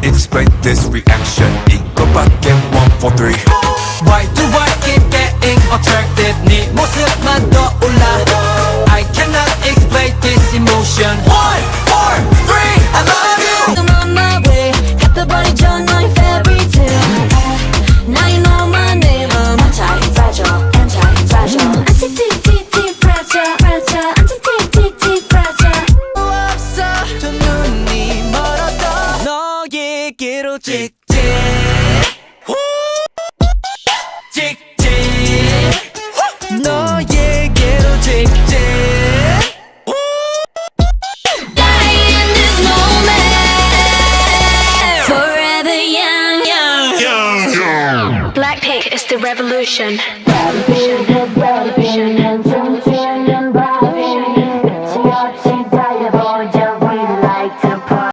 explain this reaction 이거밖에 one for three Why do I keep getting attracted 네 모습만 떠올라 I cannot explain this emotion One, four, three, I love you I'm on my way 갖다 버리죠 너의 fairy tale Now you know my name I'm anti-fragile, anti-fragile Anti-fragile, fragile Anti-fragile 없어 두 눈이 멀어도 너에게로 직진 직진 너에게로 직진 Die in this moment Forever young, young. Blackpink is the revolution